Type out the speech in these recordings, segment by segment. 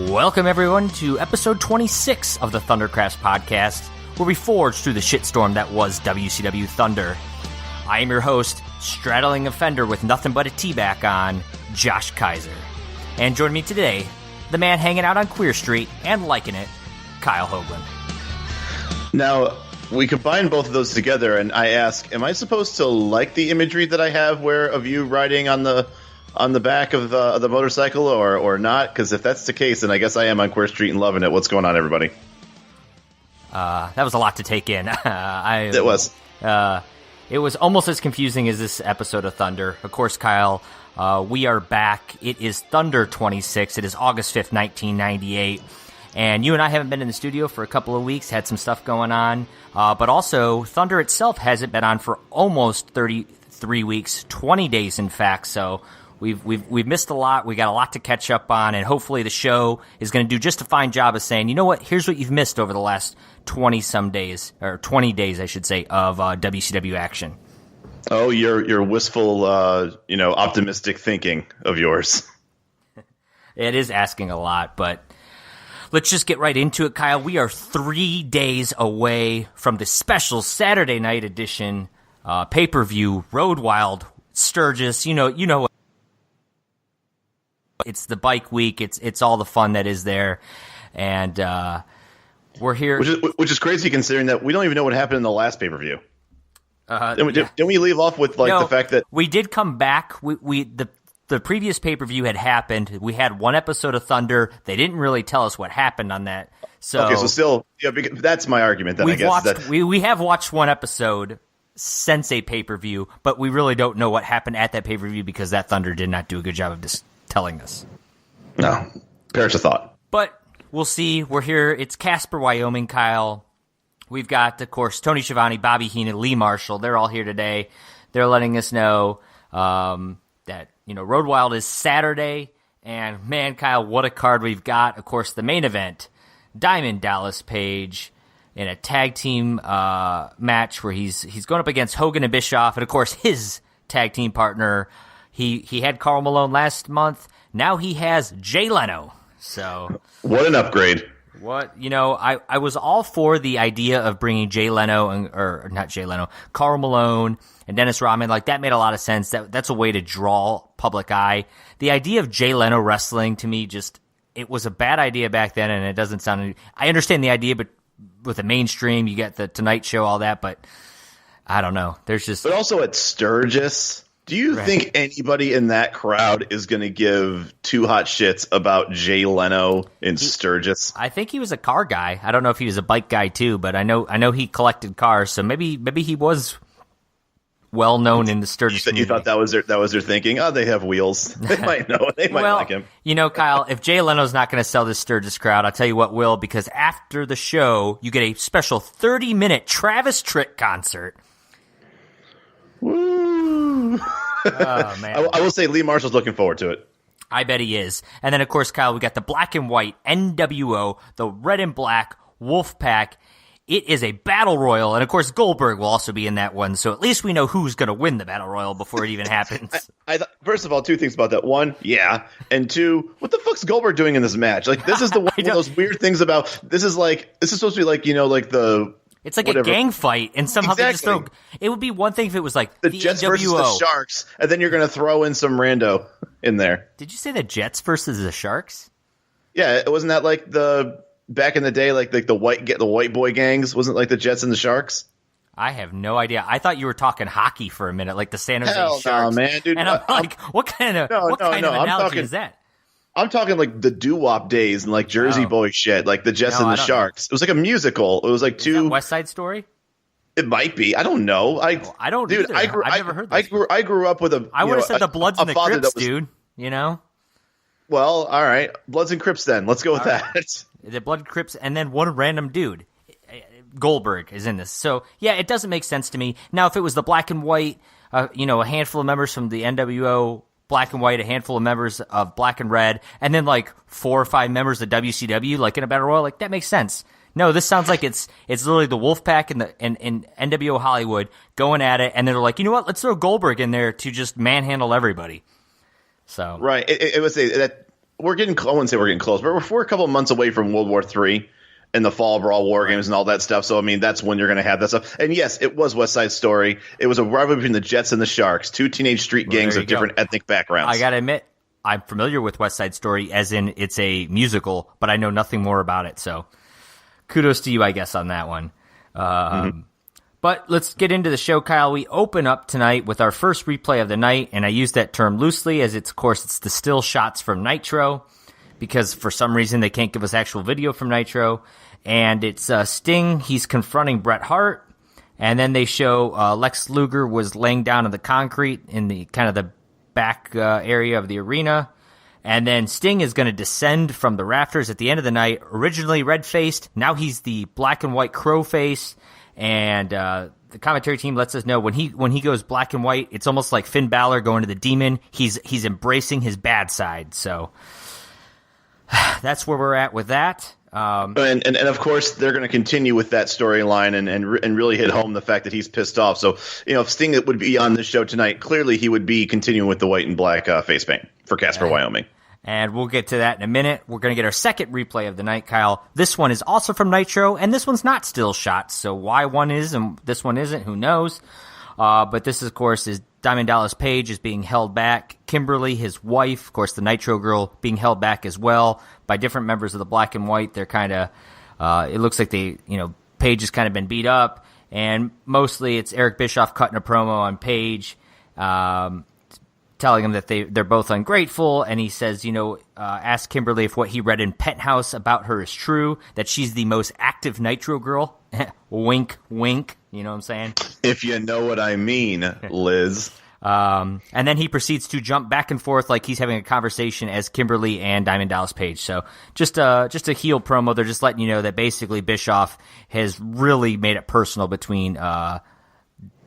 Welcome, everyone, to episode 26 of the Thundercast podcast, where we forge through the shitstorm that was WCW Thunder. I am your host, straddling a fender with nothing but a T-back on, Josh Kaiser. And joining me today, the man hanging out on Queer Street and liking it, Kyle Hoagland. Now, we combine both of those together, and I ask, am I supposed to like the imagery that I have of you riding on the back of the motorcycle or not? Because if that's the case, then I guess I am on Queer Street and loving it. What's going on, everybody? That was a lot to take in. It was. It was almost as confusing as this episode of Thunder. Of course, Kyle, we are back. It is Thunder 26. It is August 5th, 1998. And you and I haven't been in the studio for a couple of weeks, had some stuff going on. But also, Thunder itself hasn't been on for almost 33 weeks, 20 days, in fact. So We've missed a lot. We got a lot to catch up on, and hopefully the show is going to do just a fine job of saying, you know what, here's what you've missed over the last 20-some days, or 20 days, I should say, of WCW action. Oh, your wistful, optimistic thinking of yours. It is asking a lot, but let's just get right into it, Kyle. We are 3 days away from the special Saturday night edition pay-per-view, Road Wild, Sturgis. You know. It's the bike week. It's all the fun that is there, and we're here. Which is crazy considering that we don't even know what happened in the last pay-per-view. Didn't we leave off with the fact that we did come back? The previous pay-per-view had happened. We had one episode of Thunder. They didn't really tell us what happened on that. So still, that's my argument. Then we have watched one episode since a pay-per-view, but we really don't know what happened at that pay-per-view because that Thunder did not do a good job of telling us. No. Perish of thought. But we'll see. We're here. It's Casper, Wyoming, Kyle. We've got, of course, Tony Schiavone, Bobby Heenan, Lee Marshall. They're all here today. They're letting us know that, Road Wild is Saturday. And, man, Kyle, what a card we've got. Of course, the main event, Diamond Dallas Page in a tag team match where he's going up against Hogan and Bischoff. And, of course, his tag team partner, He had Karl Malone last month. Now he has Jay Leno. So what an upgrade. I was all for the idea of bringing Jay Leno or not Jay Leno, Karl Malone and Dennis Rodman. Like, that made a lot of sense. That's a way to draw public eye. The idea of Jay Leno wrestling, to me, it was a bad idea back then, and it doesn't sound. I understand the idea, but with the mainstream, you get the Tonight Show, all that, but I don't know. But also at Sturgis. Do you think anybody in that crowd is going to give two hot shits about Jay Leno in Sturgis? I think he was a car guy. I don't know if he was a bike guy too, but I know he collected cars, so maybe he was well known in the Sturgis community. You thought that was their thinking? Oh, they have wheels. They might know. They might like him. Kyle, if Jay Leno's not going to sell this Sturgis crowd, I'll tell you what will, because after the show, you get a special 30-minute Travis Tritt concert. Woo! Oh, man. I will say Lee Marshall's looking forward to it. I bet he is. And then, of course, Kyle, we got the black and white NWO, the red and black Wolfpack. It is a battle royal. And, of course, Goldberg will also be in that one. So at least we know who's going to win the battle royal before it even happens. First of all, two things about that. One, yeah. And two, what the fuck's Goldberg doing in this match? Like, this is one of those weird things about – this is supposed to be like, the – it's like a gang fight, and somehow they just throw. It would be one thing if it was like the Jets NWO. Versus the Sharks, and then you're going to throw in some rando in there. Did you say the Jets versus the Sharks? Yeah, wasn't that like the back in the day, like the white boy gangs? Wasn't it like the Jets and the Sharks? I have no idea. I thought you were talking hockey for a minute, like the San Jose Sharks. No, man, dude. And I'm like, what kind of analogy is that? I'm talking like the doo-wop days and like Jersey Boy shit, like the Jets and the Sharks. It was like a musical. It was like two. West Side Story? It might be. I don't know. I don't. Dude, either. I've never heard this. I grew up with a. I would have said the Bloods and the Crips, dude. Well, all right, Bloods and Crips. Then let's go with that. The Blood Crips, and then one random dude. Goldberg is in this. So, yeah, it doesn't make sense to me. Now, if it was the black and white, a handful of members from the NWO, black and white, a handful of members of black and red, and then like 4 or 5 members of WCW, like in a battle royal, like that makes sense. No, this sounds like it's literally the Wolfpack and NWO Hollywood going at it, and they're like, you know what? Let's throw Goldberg in there to just manhandle everybody. So right, it was that we're getting. I wouldn't say we're getting close, but we're a couple of months away from World War III and the Fall Brawl War Games and all that stuff. So I mean, that's when you're going to have that stuff. And yes, it was West Side Story. It was a rivalry between the Jets and the Sharks, 2 teenage street gangs of different ethnic backgrounds. I got to admit, I'm familiar with West Side Story, as in it's a musical, but I know nothing more about it. So kudos to you, I guess, on that one. But let's get into the show, Kyle. We open up tonight with our first replay of the night, and I use that term loosely as it's the still shots from Nitro, because for some reason they can't give us actual video from Nitro. And it's Sting. He's confronting Bret Hart, and then they show Lex Luger was laying down on the concrete in the kind of the back area of the arena. And then Sting is going to descend from the rafters at the end of the night, originally red-faced. Now he's the black and white crow face. And the commentary team lets us know when he goes black and white, it's almost like Finn Balor going to the demon. He's embracing his bad side. So that's where we're at with that. And of course they're going to continue with that storyline and really hit home the fact that he's pissed off. So if Sting would be on this show tonight, clearly he would be continuing with the white and black face paint for Casper, Wyoming. And we'll get to that in a minute. We're going to get our second replay of the night, Kyle. This one is also from Nitro, and this one's not still shots. So why one is and this one isn't, who knows? But this, of course, is Diamond Dallas Page is being held back. Kimberly, his wife, of course, the Nitro girl, being held back as well by different members of the Black and White. They're kind of, it looks like Page has kind of been beat up. And mostly it's Eric Bischoff cutting a promo on Page, telling him that they're both ungrateful, and he says, ask Kimberly if what he read in Penthouse about her is true, that she's the most active Nitro girl. Wink, wink. You know what I'm saying? If you know what I mean, Liz. And then he proceeds to jump back and forth like he's having a conversation as Kimberly and Diamond Dallas Page. So just a heel promo. They're just letting you know that basically Bischoff has really made it personal between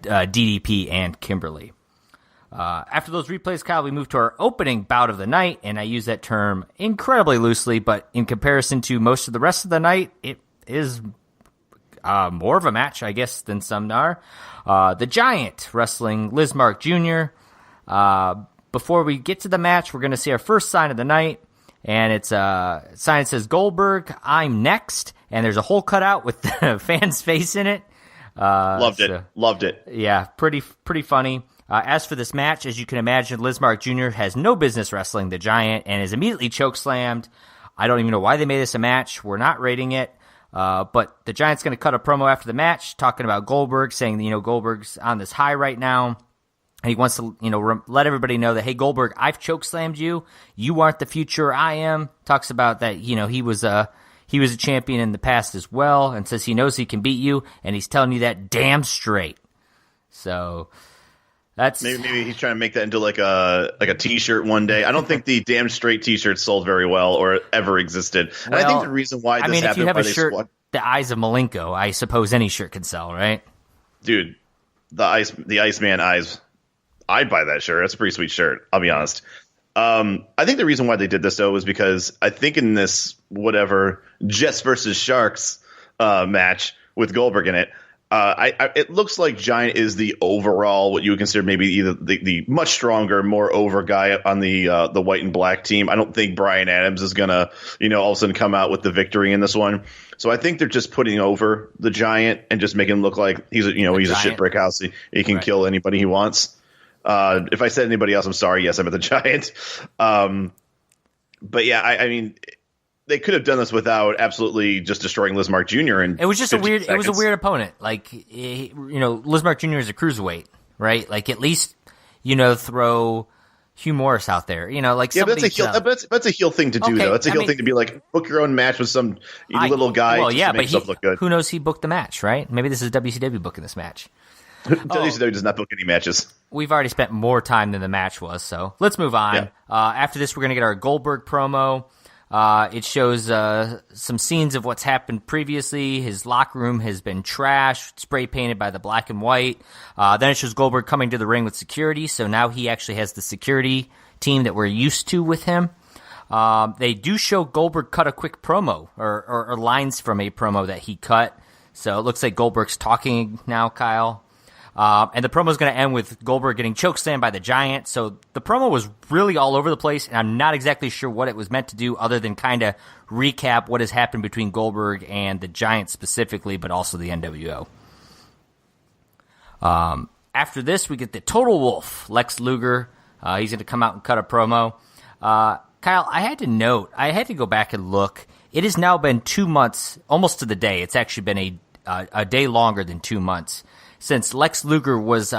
DDP and Kimberly. After those replays, Kyle, we move to our opening bout of the night, and I use that term incredibly loosely, but in comparison to most of the rest of the night, it is more of a match, I guess, than some are. The Giant wrestling Liz Mark Jr. Before we get to the match, we're going to see our first sign of the night, and it's a sign that says Goldberg, I'm next, and there's a hole cut out with the fan's face in it. Loved it. Yeah, pretty funny. As for this match, as you can imagine, Liz Mark Jr. has no business wrestling the Giant and is immediately chokeslammed. I don't even know why they made this a match. We're not rating it. But the Giant's going to cut a promo after the match talking about Goldberg, saying that, Goldberg's on this high right now. And he wants to, let everybody know that, hey, Goldberg, I've chokeslammed you. You aren't the future, I am. Talks about that, he was a champion in the past as well, and says he knows he can beat you, and he's telling you that damn straight. So that's maybe he's trying to make that into like a T-shirt one day. I don't think the damn straight T-shirt sold very well or ever existed. And I think the reason why this happened, if you have a shirt, the eyes of Malenko, I suppose any shirt could sell, right? Dude, the Iceman eyes, I'd buy that shirt. That's a pretty sweet shirt, I'll be honest. I think the reason why they did this, though, was because I think in this Jets versus Sharks match with Goldberg in it, it looks like Giant is the overall, what you would consider maybe either the much stronger, more over guy on the white and black team. I don't think Bryan Adams is gonna, all of a sudden come out with the victory in this one. So I think they're just putting over the Giant and just making him look like he's a shit brick house. He can kill anybody he wants. If I said anybody else, I'm sorry. Yes, I'm at the Giant. But yeah, I mean, they could have done this without absolutely just destroying Liz Mark Jr. And it was just a weird opponent. Like, Liz Mark Jr. is a cruiserweight, right? Like, at least, throw Hugh Morris out there. Like, yeah, but that's a heel thing to do, though. It's a heel thing to be like, book your own match with some little guy. Well, yeah, to make yourself look good. Who knows? He booked the match, right? Maybe this is WCW booking this match. WCW does not book any matches. We've already spent more time than the match was, so let's move on. Yeah. After this, we're going to get our Goldberg promo. It shows some scenes of what's happened previously. His locker room has been trashed, spray painted by the black and white. Then it shows Goldberg coming to the ring with security, so now he actually has the security team that we're used to with him. They do show Goldberg cut a quick promo, or lines from a promo that he cut. So it looks like Goldberg's talking now, Kyle. And the promo is going to end with Goldberg getting chokeslammed by the Giant. So the promo was really all over the place, and I'm not exactly sure what it was meant to do other than kind of recap what has happened between Goldberg and the Giant specifically, but also the NWO. After this, we get the Total Wolf, Lex Luger. He's going to come out and cut a promo. Kyle, I had to go back and look. It has now been 2 months, almost to the day. It's actually been a day longer than 2 months since Lex Luger was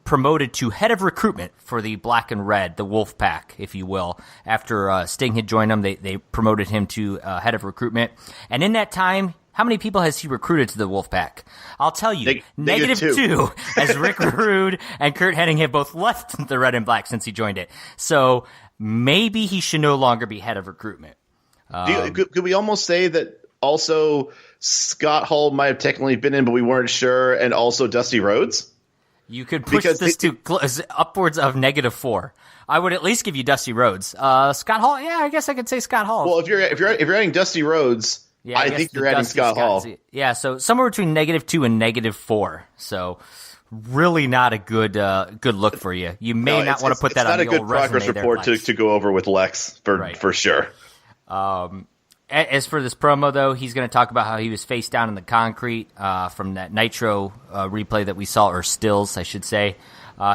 promoted to head of recruitment for the Black and Red, the Wolf Pack, if you will. After Sting had joined them, they promoted him to head of recruitment. And in that time, how many people has he recruited to the Wolf Pack? I'll tell you, negative two, as Rick Rude and Kurt Hennig have both left the Red and Black since he joined it. So maybe he should no longer be head of recruitment. Could we almost say that also Scott Hall might have technically been in, but we weren't sure, and also Dusty Rhodes? You could push this to upwards of -4. I would at least give you Dusty Rhodes. Scott Hall, yeah, I guess I could say Scott Hall. Well, if you're adding Dusty Rhodes, yeah, I think you're adding Scott Hall. Yeah, so somewhere between -2 and -4. So really not a good look for you. You may not want to put that on the old resume. It's not a good progress report to go over with Lex for sure. As for this promo, though, he's going to talk about how he was face down in the concrete from that Nitro replay that we saw, or stills, I should say.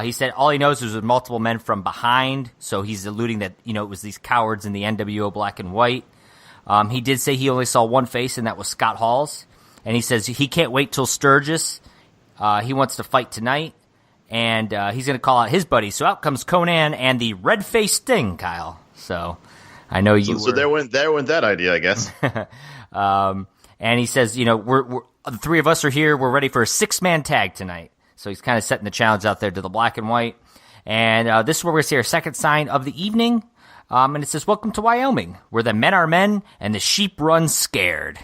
He said all he knows is there was multiple men from behind, so he's alluding that it was these cowards in the NWO Black and White. He did say he only saw one face, and that was Scott Hall's. And he says he can't wait till Sturgis. He wants to fight tonight, and he's going to call out his buddies. So out comes Konnan and the red-faced Sting, Kyle. So I know you. So there went that idea, I guess. And he says, we're the three of us are here. We're ready for a 6-man tag tonight. So he's kind of setting the challenge out there to the Black and White. And this is where we're going to see our second sign of the evening. And it says, "Welcome to Wyoming, where the men are men and the sheep run scared."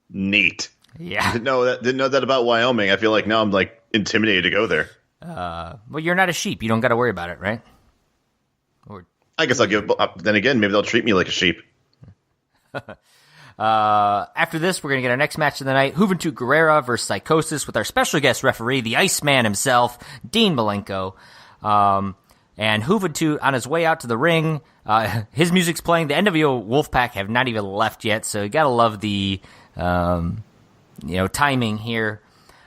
Neat. Yeah. Didn't know that about Wyoming. I feel like now I'm like intimidated to go there. Well, you're not a sheep. You don't got to worry about it, right? I guess I'll give. Then again, maybe they'll treat me like a sheep. After this, we're going to get our next match of the night: Juventud Guerrera versus Psychosis, with our special guest referee, the Iceman himself, Dean Malenko. And Juventud, on his way out to the ring, his music's playing. The NWO Wolfpack have not even left yet, so you got to love the timing here.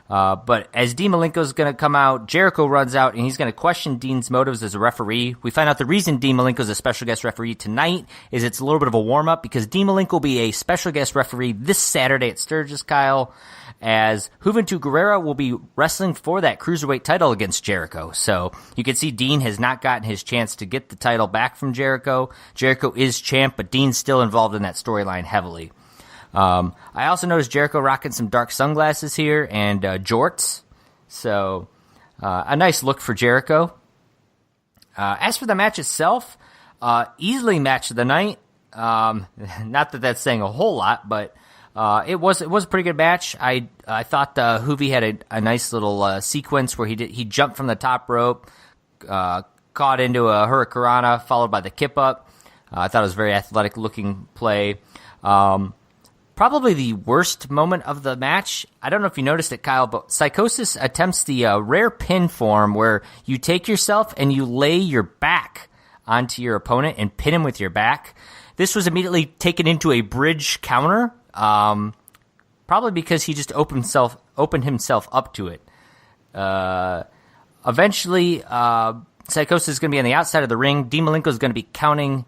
But as Dean Malenko's going to come out, Jericho runs out, and he's going to question Dean's motives as a referee. We find out the reason Dean Malenko's a special guest referee tonight is it's a little bit of a warm-up, because Dean Malenko will be a special guest referee this Saturday at Sturgis, Kyle, as Juventud Guerrera will be wrestling for that Cruiserweight title against Jericho. So you can see Dean has not gotten his chance to get the title back from Jericho. Jericho is champ, but Dean's still involved in that storyline heavily. I also noticed Jericho rocking some dark sunglasses here and jorts. So a nice look for Jericho. As for the match itself, easily match of the night. Not that that's saying a whole lot, but it was a pretty good match. I thought Juvi had a nice little sequence where he jumped from the top rope, caught into a Hurricanrana, followed by the kip up. I thought it was a very athletic looking play. Probably the worst moment of the match, I don't know if you noticed it, Kyle, but Psychosis attempts the rare pin form where you take yourself and you lay your back onto your opponent and pin him with your back. This was immediately taken into a bridge counter, probably because he just opened himself up to it. Eventually, Psychosis is going to be on the outside of the ring. Dean Malenko is going to be counting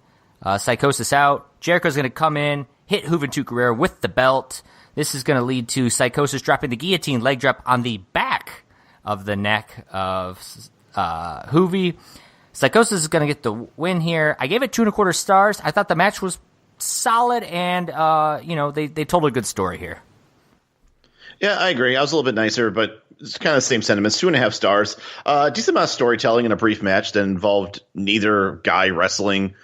Psychosis out. Jericho's going to come in, hit Juventud Guerrera with the belt. This is going to lead to Psychosis dropping the guillotine leg drop on the back of the neck of Juvi. Psychosis is going to get the win here. I gave it 2.25 stars. I thought the match was solid, and they told a good story here. Yeah, I agree. I was a little bit nicer, but it's kind of the same sentiments. 2.5 stars. Decent amount of storytelling in a brief match that involved neither guy wrestling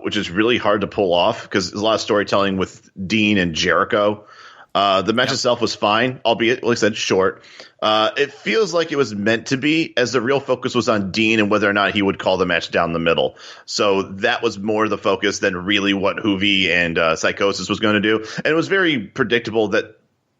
which is really hard to pull off because there's a lot of storytelling with Dean and Jericho. The match itself was fine, albeit, like I said, short. It feels like it was meant to be, as the real focus was on Dean and whether or not he would call the match down the middle. So that was more the focus than really what Hoovy and Psychosis was going to do. And it was very predictable that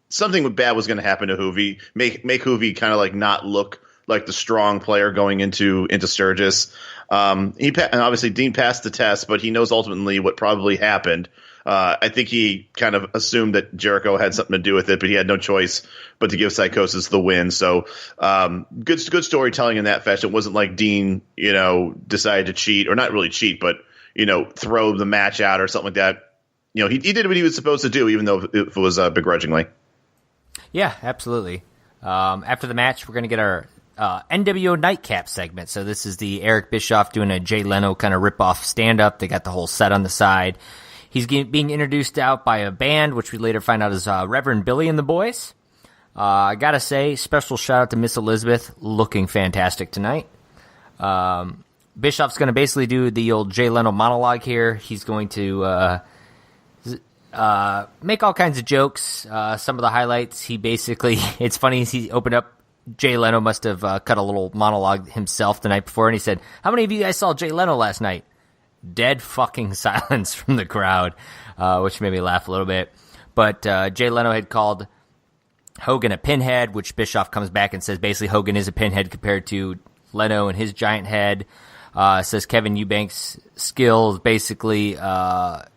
something bad was going to happen to Hoovy, make Hoovy kind of like not look like the strong player going into Sturgis. And obviously Dean passed the test, but he knows ultimately what probably happened. I think he kind of assumed that Jericho had something to do with it, but he had no choice but to give Psychosis the win. So good storytelling in that fashion. It wasn't like Dean, decided to cheat, or not really cheat, but throw the match out or something like that. He did what he was supposed to do, even though it was begrudgingly. Yeah, absolutely. After the match, we're going to get our NWO Nightcap segment. So this is the Eric Bischoff doing a Jay Leno kind of rip-off stand-up. They got the whole set on the side. He's being introduced out by a band, which we later find out is Reverend Billy and the Boys. I gotta say, special shout out to Miss Elizabeth, looking fantastic tonight. Bischoff's going to basically do the old Jay Leno monologue here. He's going to make all kinds of jokes. Some of the highlights, he basically, it's funny, he opened up, Jay Leno must have cut a little monologue himself the night before, and he said, "How many of you guys saw Jay Leno last night?" Dead fucking silence from the crowd, which made me laugh a little bit. But Jay Leno had called Hogan a pinhead, which Bischoff comes back and says basically Hogan is a pinhead compared to Leno and his giant head. Says Kevin Eubanks' skill is basically the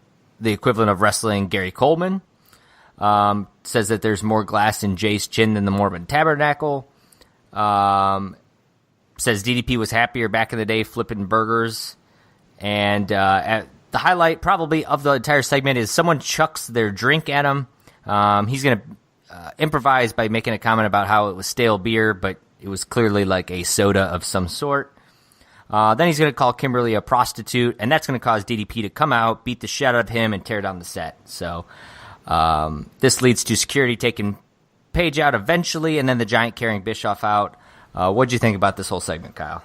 equivalent of wrestling Gary Coleman. Says that there's more glass in Jay's chin than the Mormon Tabernacle. Says DDP was happier back in the day flipping burgers. And the highlight probably of the entire segment is someone chucks their drink at him. He's going to improvise by making a comment about how it was stale beer, but it was clearly like a soda of some sort. Then he's going to call Kimberly a prostitute, and that's going to cause DDP to come out, beat the shit out of him, and tear down the set. So this leads to security taking Page out eventually, and then the Giant carrying Bischoff out. What'd you think about this whole segment, Kyle?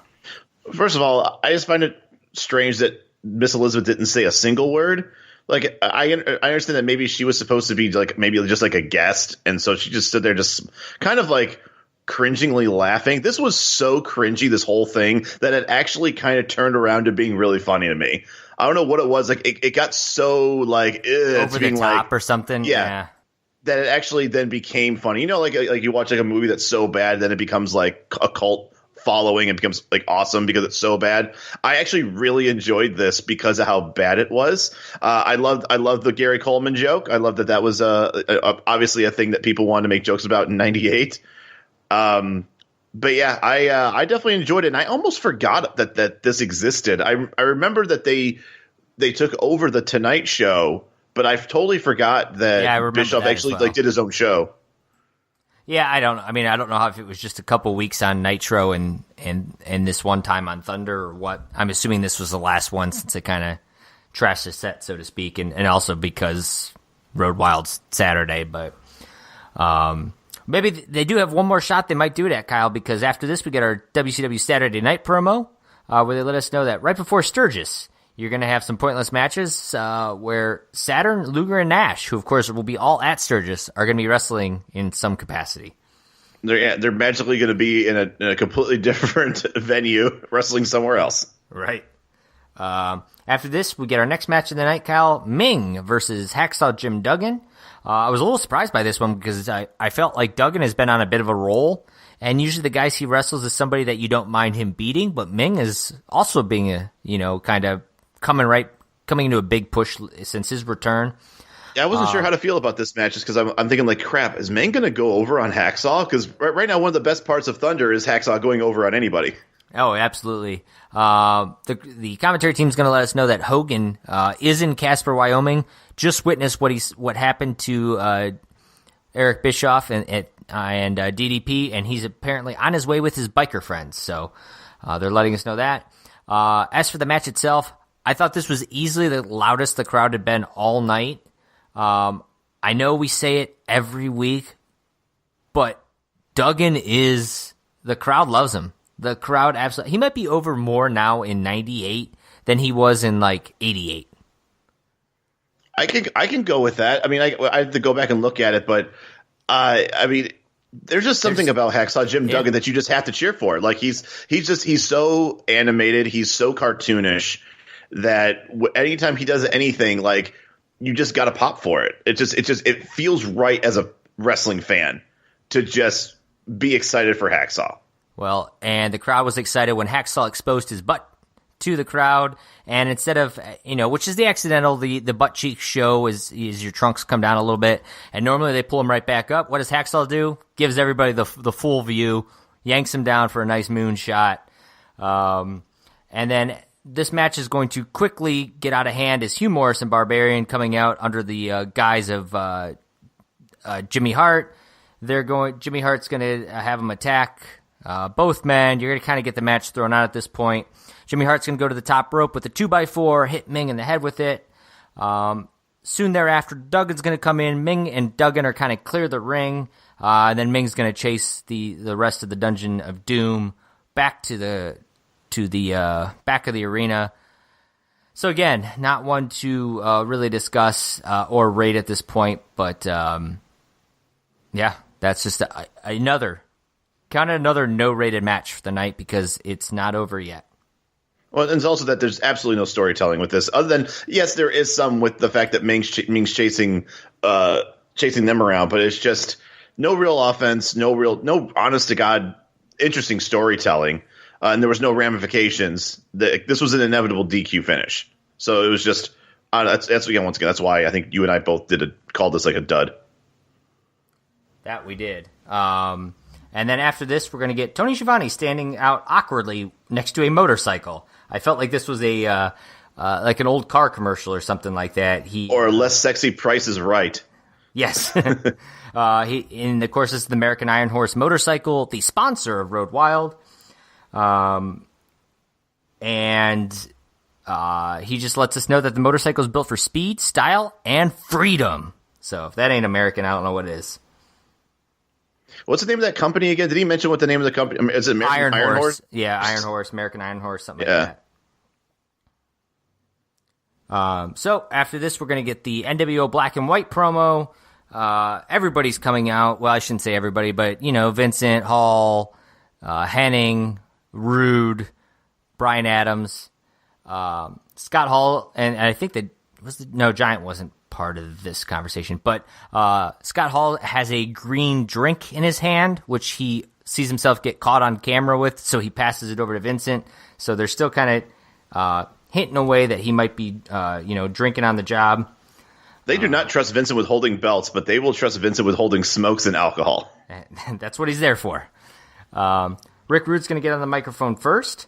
First of all, I just find it strange that Miss Elizabeth didn't say a single word. Like, I understand that maybe she was supposed to be like maybe just like a guest, and so she just stood there just kind of like cringingly laughing. This was so cringy, this whole thing, that it actually kind of turned around to being really funny to me. I don't know what it was. Like it got so like over the top or something. Yeah. That it actually then became funny. Like you watch like a movie that's so bad, then it becomes like a cult following and becomes like awesome because it's so bad. I actually really enjoyed this because of how bad it was. I loved the Gary Coleman joke. I loved that was obviously a thing that people wanted to make jokes about in '98. But yeah, I definitely enjoyed it, and I almost forgot that this existed. I remember that they took over the Tonight Show, but I totally forgot that Bischoff actually did his own show. Yeah, I don't know if it was just a couple weeks on Nitro and this one time on Thunder or what. I'm assuming this was the last one since it kind of trashed the set, so to speak, and also because Road Wild's Saturday. But maybe they do have one more shot they might do it at, Kyle, because after this we get our WCW Saturday Night promo where they let us know that right before Sturgis, you're going to have some pointless matches where Saturn, Luger, and Nash, who of course will be all at Sturgis, are going to be wrestling in some capacity. They're magically going to be in a completely different venue, wrestling somewhere else. Right. After this, we get our next match of the night, Kyle. Ming versus Hacksaw Jim Duggan. I was a little surprised by this one because I felt like Duggan has been on a bit of a roll. And usually the guys he wrestles is somebody that you don't mind him beating. But Ming is also being kind of coming into a big push since his return. Yeah, I wasn't sure how to feel about this match just because I'm thinking like, crap, is Ming going to go over on Hacksaw? Because right now one of the best parts of Thunder is Hacksaw going over on anybody. Oh, absolutely. The commentary team's going to let us know that Hogan is in Casper, Wyoming. Just witnessed what happened to Eric Bischoff and DDP, and he's apparently on his way with his biker friends. So they're letting us know that. As for the match itself, I thought this was easily the loudest the crowd had been all night. I know we say it every week, but Duggan the crowd loves him. The crowd absolutely, he might be over more now in '98 than he was in like 88. I can go with that. I mean, I have to go back and look at it, but I mean, there's just something about Hacksaw Jim Duggan that you just have to cheer for. Like he's so animated, he's so cartoonish that anytime he does anything, like you just got to pop for it. It feels right as a wrestling fan to just be excited for Hacksaw. Well, and the crowd was excited when Hacksaw exposed his butt to the crowd, and instead of, which is the accidental, the butt cheek show is your trunks come down a little bit, and normally they pull them right back up. What does Hacksaw do? Gives everybody the full view, yanks him down for a nice moon shot, and then this match is going to quickly get out of hand as Hugh Morris and Barbarian coming out under the guise of Jimmy Hart. Jimmy Hart's going to have him attack both men. You're going to kind of get the match thrown out at this point. Jimmy Hart's going to go to the top rope with a 2x4, hit Ming in the head with it. Soon thereafter, Duggan's going to come in. Ming and Duggan are kind of clear the ring. And then Ming's going to chase the rest of the Dungeon of Doom back to the back of the arena. So again, not one to really discuss or rate at this point, but yeah, that's just another no-rated match for the night because it's not over yet. Well, and it's also that there's absolutely no storytelling with this, other than yes, there is some with the fact that Ming's chasing them around, but it's just no real offense, no honest to God interesting storytelling, and there was no ramifications. This was an inevitable DQ finish, so it was just that's once again that's why I think you and I both called this like a dud. That we did. And then after this, we're going to get Tony Schiavone standing out awkwardly next to a motorcycle. I felt like this was a like an old car commercial or something like that. Or Less Sexy Price is Right. Yes. And of course, this is the American Iron Horse motorcycle, the sponsor of Road Wild. And he just lets us know that the motorcycle is built for speed, style, and freedom. So if that ain't American, I don't know what it is. What's the name of that company again? Did he mention what the name of the company is? It American Iron Horse? Yeah, Iron Horse, American Iron Horse, something like that. So after this, we're going to get the NWO Black and White promo. Everybody's coming out. Well, I shouldn't say everybody, but, Vincent, Hall, Henning, Rude, Brian Adams, Scott Hall, and I think that Giant wasn't part of this conversation, but Scott Hall has a green drink in his hand, which he sees himself get caught on camera with, so he passes it over to Vincent. So they're still kind of hinting away that he might be, drinking on the job. They do not trust Vincent with holding belts, but they will trust Vincent with holding smokes and alcohol. That's what he's there for. Rick Rude's going to get on the microphone first,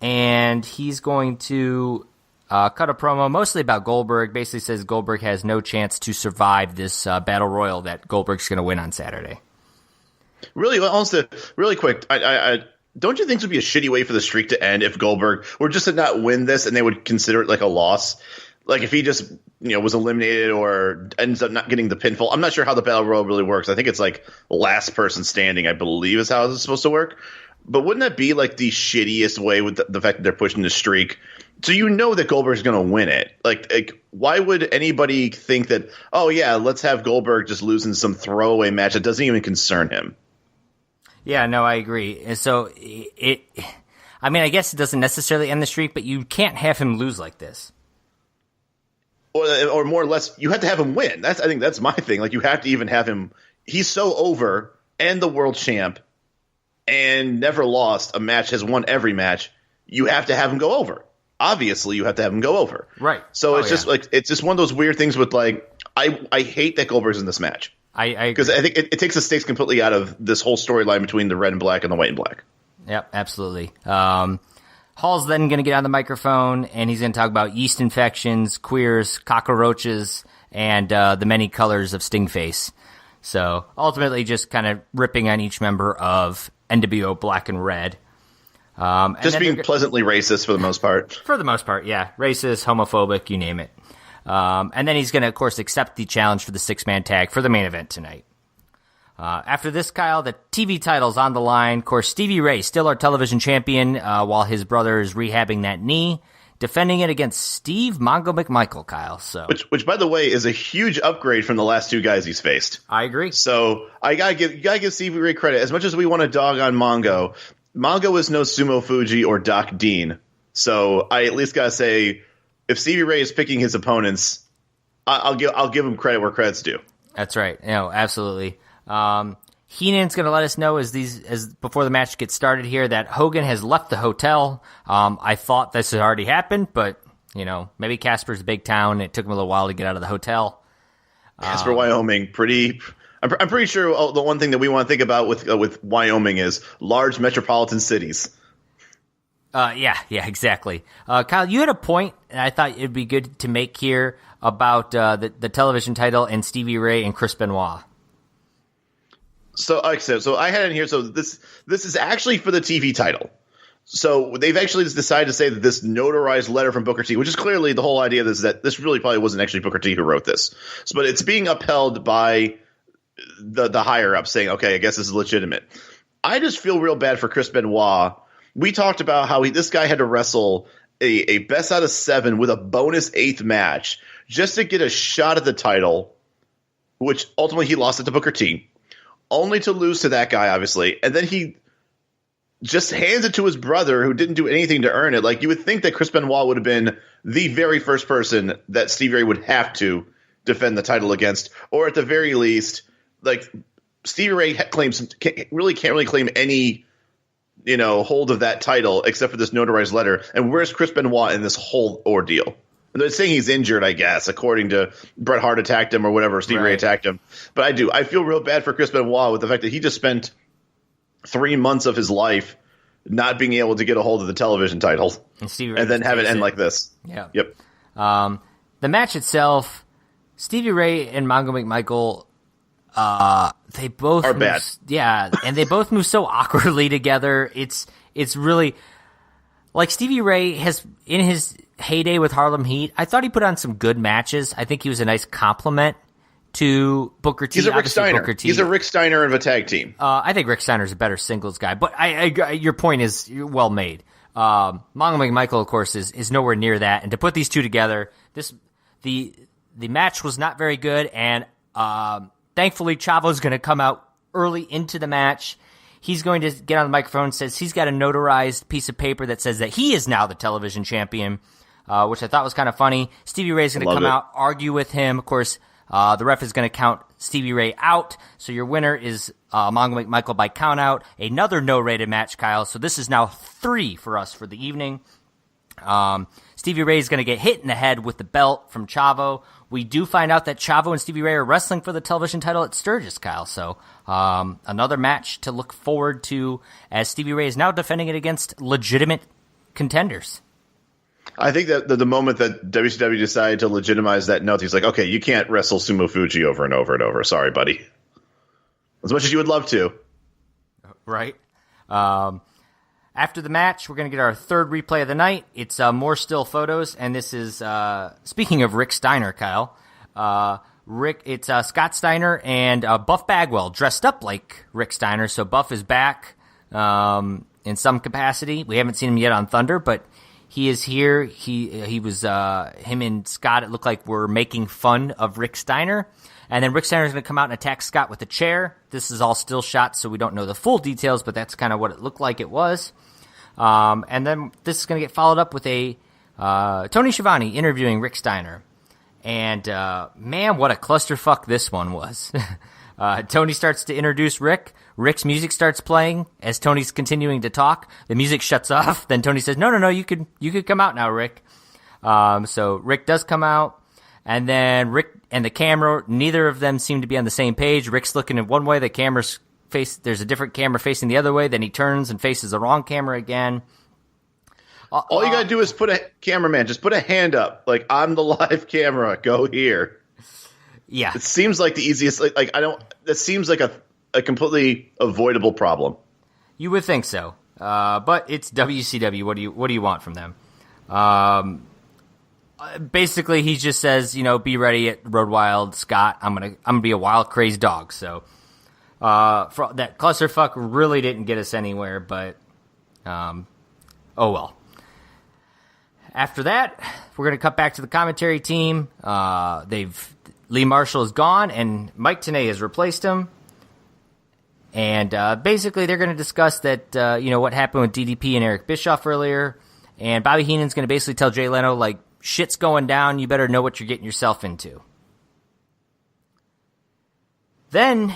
and he's going to cut a promo mostly about Goldberg. Basically says Goldberg has no chance to survive this battle royal that Goldberg's going to win on Saturday. Really, really quick, I don't you think it would be a shitty way for the streak to end if Goldberg were just to not win this and they would consider it like a loss? Like if he just was eliminated or ends up not getting the pinfall. I'm not sure how the battle royal really works. I think it's like last person standing, I believe, is how it's supposed to work. But wouldn't that be like the shittiest way with the fact that they're pushing the streak? So that Goldberg's going to win it. Like, why would anybody think that, oh, yeah, let's have Goldberg just lose in some throwaway match that doesn't even concern him? Yeah, no, I agree. And so I guess it doesn't necessarily end the streak, but you can't have him lose like this. Or more or less, you have to have him win. I think that's my thing. Like, you have to even have him. He's so over and the world champ and never lost a match, has won every match. You have to have him go over. Obviously, you have to have him go over. Right. So it's just one of those weird things with I hate that Goldberg's in this match. Because I think it takes the stakes completely out of this whole storyline between the red and black and the white and black. Yep, absolutely. Hall's then going to get on the microphone, and he's going to talk about yeast infections, queers, cockroaches, and the many colors of Stingface. So ultimately just kind of ripping on each member of NWO Black and Red. Just being pleasantly racist for the most part. For the most part, yeah. Racist, homophobic, you name it. And then he's going to, of course, accept the challenge for the six-man tag for the main event tonight. After this, Kyle, the TV title's on the line. Of course, Stevie Ray, still our television champion, while his brother is rehabbing that knee. defending it against Steve Mongo McMichael, Kyle. So, which by the way is a huge upgrade from the last two guys he's faced. I agree. So I gotta give Stevie Ray credit. As much as we want to dog on Mongo, Mongo is no Sumo Fuji or Doc Dean. So I at least gotta say, if Stevie Ray is picking his opponents, I'll give him credit where credit's due. That's right. Absolutely. Heenan's going to let us know as before the match gets started here that Hogan has left the hotel. I thought this had already happened, but maybe Casper's a big town. It took him a little while to get out of the hotel. Casper, Wyoming, I'm pretty sure the one thing that we want to think about with Wyoming is large metropolitan cities. Yeah, exactly. Kyle, you had a point, and I thought it'd be good to make here about the television title and Stevie Ray and Chris Benoit. So, like I said, I had it in here. So this is actually for the TV title. So they've actually just decided to say that this notarized letter from Booker T, which is clearly the whole idea is that this really probably wasn't actually Booker T who wrote this, but it's being upheld by the higher up, saying, okay, I guess this is legitimate. I just feel real bad for Chris Benoit. We talked about how this guy had to wrestle a best out of 7 with a bonus 8th match just to get a shot at the title, which ultimately he lost it to Booker T. Only to lose to that guy, obviously. And then he just hands it to his brother, who didn't do anything to earn it. Like, you would think that Chris Benoit would have been the very first person that Stevie Ray would have to defend the title against. Or at the very least, like, Stevie Ray can't really claim any, hold of that title except for this notarized letter. And where's Chris Benoit in this whole ordeal? And they're saying he's injured, I guess, according to Bret Hart attacked him or whatever. Stevie Ray attacked him. But I feel real bad for Chris Benoit with the fact that he just spent 3 months of his life not being able to get a hold of the television title and then have it end like this. Yeah. Yep. The match itself, Stevie Ray and Mongo McMichael, they both are bad. Yeah, and they both move so awkwardly together. It's really like Stevie Ray has in his heyday with Harlem Heat. I thought he put on some good matches. I think he was a nice compliment to Booker T. He's a Rick Steiner. He's a Rick Steiner of a tag team. I think Rick Steiner's a better singles guy, but your point is well made. Mongo McMichael, of course, is nowhere near that. And to put these two together, the match was not very good, and thankfully Chavo's going to come out early into the match. He's going to get on the microphone and says he's got a notarized piece of paper that says that he is now the television champion, which I thought was kind of funny. Stevie Ray's going to come out, argue with him. Of course, the ref is going to count Stevie Ray out, so your winner is Mongo McMichael by count out. Another no-rated match, Kyle. So this is now 3 for us for the evening. Stevie Ray is going to get hit in the head with the belt from Chavo. We do find out that Chavo and Stevie Ray are wrestling for the television title at Sturgis, Kyle. So another match to look forward to as Stevie Ray is now defending it against legitimate contenders. I think that the moment that WCW decided to legitimize that note, he's like, okay, you can't wrestle Sumo Fuji over and over and over. Sorry, buddy. As much as you would love to. Right. After the match, we're going to get our third replay of the night. It's more still photos, and this is, speaking of Rick Steiner, Kyle, it's Scott Steiner and Buff Bagwell dressed up like Rick Steiner, so Buff is back in some capacity. We haven't seen him yet on Thunder, but he is here. He was him and Scott, it looked like were making fun of Rick Steiner. And then Rick Steiner's going to come out and attack Scott with a chair. This is all still shots, so we don't know the full details, but that's kind of what it looked like it was. And then this is going to get followed up with a Tony Schiavone interviewing Rick Steiner. And man, what a clusterfuck this one was. Tony starts to introduce Rick. Rick's music starts playing as Tony's continuing to talk. The music shuts off. Then Tony says, no, you could come out now, Rick. So Rick does come out. And then Rick and the camera, neither of them seem to be on the same page. Rick's looking in one way, the camera's there's a different camera facing the other way, then he turns and faces the wrong camera again. All you got to do is put just put a hand up. Like, I'm the live camera, go here. Yeah. It seems like the easiest, that seems like a completely avoidable problem. You would think so. But it's WCW. What do you want from them? Basically, he just says, be ready at Road Wild, Scott. I'm gonna be a wild, crazed dog. So, for that clusterfuck really didn't get us anywhere. But, oh well. After that, we're going to cut back to the commentary team. Lee Marshall is gone, and Mike Tenay has replaced him. And basically, they're going to discuss that, what happened with DDP and Eric Bischoff earlier. And Bobby Heenan's going to basically tell Jay Leno, like, shit's going down. You better know what you're getting yourself into. Then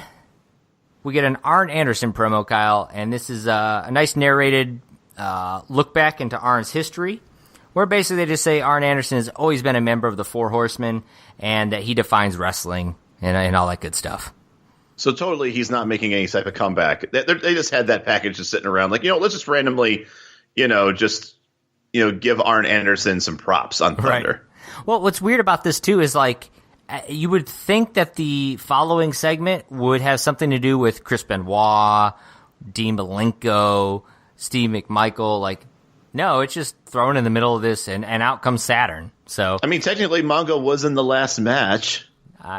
we get an Arn Anderson promo, Kyle, and this is a nice narrated look back into Arn's history, where basically they just say Arn Anderson has always been a member of the Four Horsemen and that he defines wrestling and all that good stuff. So totally he's not making any type of comeback. They just had that package just sitting around like, let's just randomly, give Arn Anderson some props on Thunder. Right. Well, what's weird about this, too, is like you would think that the following segment would have something to do with Chris Benoit, Dean Malenko, Steve McMichael, like, no, it's just thrown in the middle of this, and out comes Saturn. So I mean, technically, Mongo was in the last match,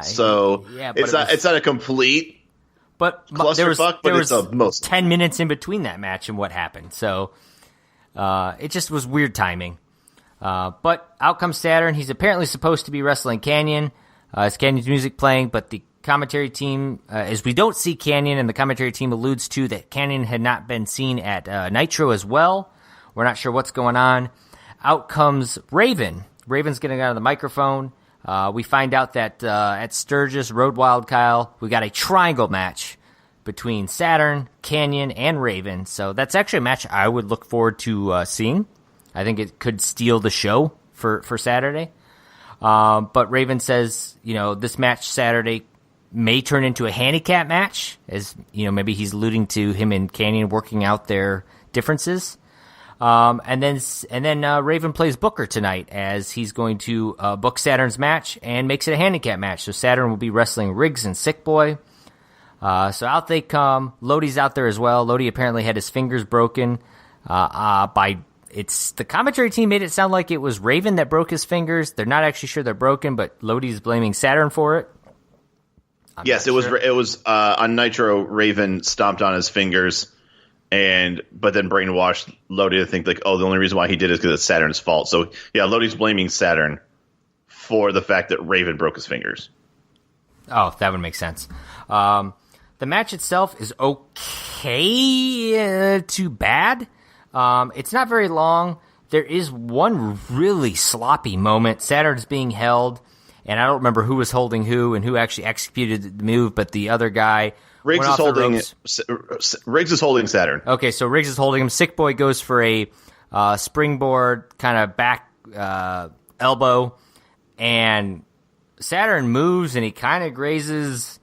so it's not a complete clusterfuck, but it's a most 10 minutes in between that match and what happened. So it just was weird timing. But out comes Saturn. He's apparently supposed to be wrestling Kanyon. It's Canyon's music playing, but the commentary team, as we don't see Kanyon, and the commentary team alludes to that Kanyon had not been seen at Nitro as well. We're not sure what's going on. Out comes Raven. Raven's getting out of the microphone. We find out that at Sturgis Road Wild, Kyle, we got a triangle match between Saturn, Kanyon, and Raven. So that's actually a match I would look forward to seeing. I think it could steal the show for Saturday. But Raven says, this match Saturday may turn into a handicap match, as maybe he's alluding to him and Kanyon working out their differences. And then Raven plays Booker tonight, as he's going to book Saturn's match and makes it a handicap match. So Saturn will be wrestling Riggs and Sick Boy. So out they come. Lodi's out there as well. Lodi apparently had his fingers broken the commentary team made it sound like it was Raven that broke his fingers. They're not actually sure they're broken, but Lodi's blaming Saturn for it. Yes, it was on Nitro. Raven stomped on his fingers, but then brainwashed Lodi to think like, the only reason why he did it is because it's Saturn's fault. So yeah, Lodi's blaming Saturn for the fact that Raven broke his fingers. Oh, that would make sense. The match itself is okay to bad. It's not very long. There is one really sloppy moment. Saturn's being held, and I don't remember who was holding who and who actually executed the move, but the other guy Riggs is holding Saturn. Okay, so Riggs is holding him. Sick Boy goes for a springboard kind of back elbow, and Saturn moves and he kind of grazes